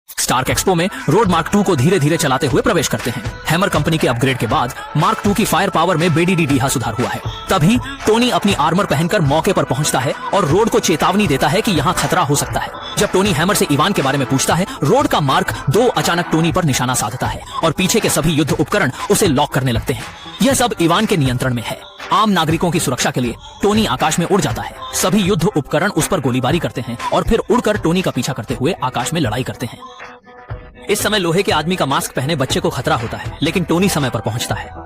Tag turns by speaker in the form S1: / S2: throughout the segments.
S1: Stark expo में road mark II को धीरे धीरे चलाते हुए प्रवेश करते हैं। हैमर कंपनी के अपग्रेड के बाद मार्क II की फायर पावर में बेडीडीहा सुधार हुआ है। तभी टोनी अपनी आर्मर पहनकर मौके पर पहुंचता है और रोड को चेतावनी देता है कि यहाँ खतरा हो सकता है। जब टोनी हैमर से इवान के बारे में पूछता है, रोड का मार्क II अचानक टोनी पर निशाना साधता है और पीछे के सभी युद्ध उपकरण उसे लॉक करने लगते हैं। यह सब इवान के नियंत्रण में है। आम नागरिकों की सुरक्षा के लिए टोनी आकाश में उड़ जाता है। सभी युद्ध उपकरण उस पर गोलीबारी करते हैं और फिर उड़कर टोनी का पीछा करते हुए आकाश में लड़ाई करते हैं। इस समय लोहे के आदमी का मास्क पहने बच्चे को खतरा होता है, लेकिन टोनी समय पर पहुंचता है।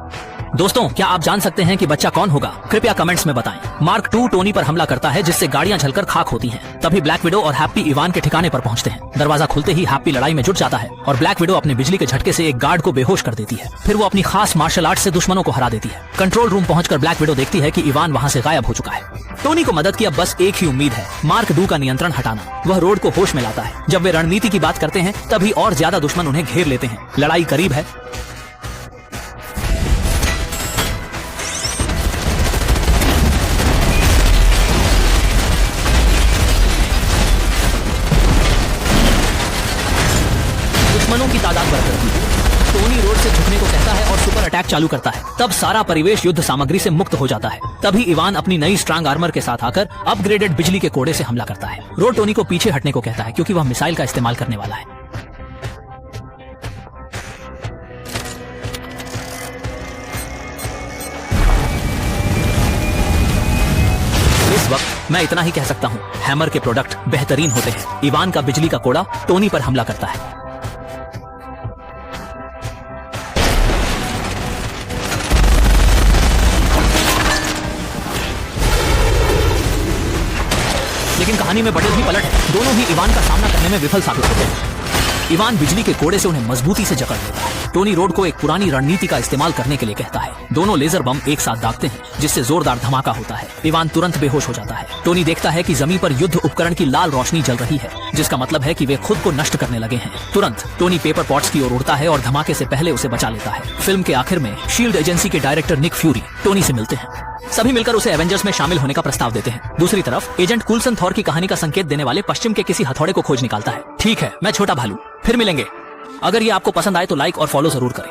S1: दोस्तों, क्या आप जान सकते हैं कि बच्चा कौन होगा? कृपया कमेंट्स में बताएं। मार्क II टोनी पर हमला करता है, जिससे गाड़ियां जलकर खाक होती हैं। तभी ब्लैक विडो और हैप्पी इवान के ठिकाने पर पहुंचते हैं। दरवाजा खुलते ही हैप्पी लड़ाई में जुट जाता है और ब्लैक विडो अपने बिजली के झटके से एक गार्ड को बेहोश कर देती है। फिर वो अपनी खास मार्शल आर्ट से दुश्मनों को हरा देती है। कंट्रोल रूम पहुंचकर ब्लैक विडो देखती है कि इवान वहां से गायब हो चुका है। टोनी को मदद की अब बस एक ही उम्मीद है, मार्क II का नियंत्रण हटाना। वह रोड को होश में लाता है। जब वे रणनीति की बात करते हैं, तभी और ज्यादा दुश्मन उन्हें घेर लेते हैं। लड़ाई करीब है। दुश्मनों की तादाद बढ़ जाती है। टोनी रोड से झुकने को कहता है और सुपर अटैक चालू करता है। तब सारा परिवेश युद्ध सामग्री से मुक्त हो जाता है। तभी इवान अपनी नई स्ट्रांग आर्मर के साथ आकर अपग्रेडेड बिजली के कोड़े से हमला करता है। रोड टोनी को पीछे हटने को कहता है, क्योंकि वह मिसाइल का इस्तेमाल करने वाला है। इस वक्त मैं इतना ही कह सकता हूँ, हैमर के प्रोडक्ट बेहतरीन होते हैं। इवान का बिजली का कोड़ा टोनी पर हमला करता है। लेकिन कहानी में बड़े ही पलट है। दोनों ही इवान का सामना करने में विफल साबित होते हैं। इवान बिजली के कोड़े से उन्हें मजबूती से जकड़ लेता है। टोनी रोड को एक पुरानी रणनीति का इस्तेमाल करने के लिए कहता है। दोनों लेजर बम एक साथ दागते हैं, जिससे जोरदार धमाका होता है। इवान तुरंत बेहोश हो जाता है। टोनी देखता है कि जमीन पर युद्ध उपकरण की लाल रोशनी जल रही है, जिसका मतलब है कि वे खुद को नष्ट करने लगे हैं। तुरंत टोनी पेपर पॉट्स की ओर उड़ता है और धमाके से पहले उसे बचा लेता है। फिल्म के आखिर में शील्ड एजेंसी के डायरेक्टर निक फ्यूरी टोनी से मिलते हैं। सभी मिलकर उसे एवेंजर्स में शामिल होने का प्रस्ताव देते हैं। दूसरी तरफ एजेंट कुल्सन थॉर की कहानी का संकेत देने वाले पश्चिम के किसी हथौड़े को खोज निकालता है। ठीक है, मैं छोटा भालू। फिर मिलेंगे। अगर ये आपको पसंद आए तो लाइक और फॉलो जरूर करें।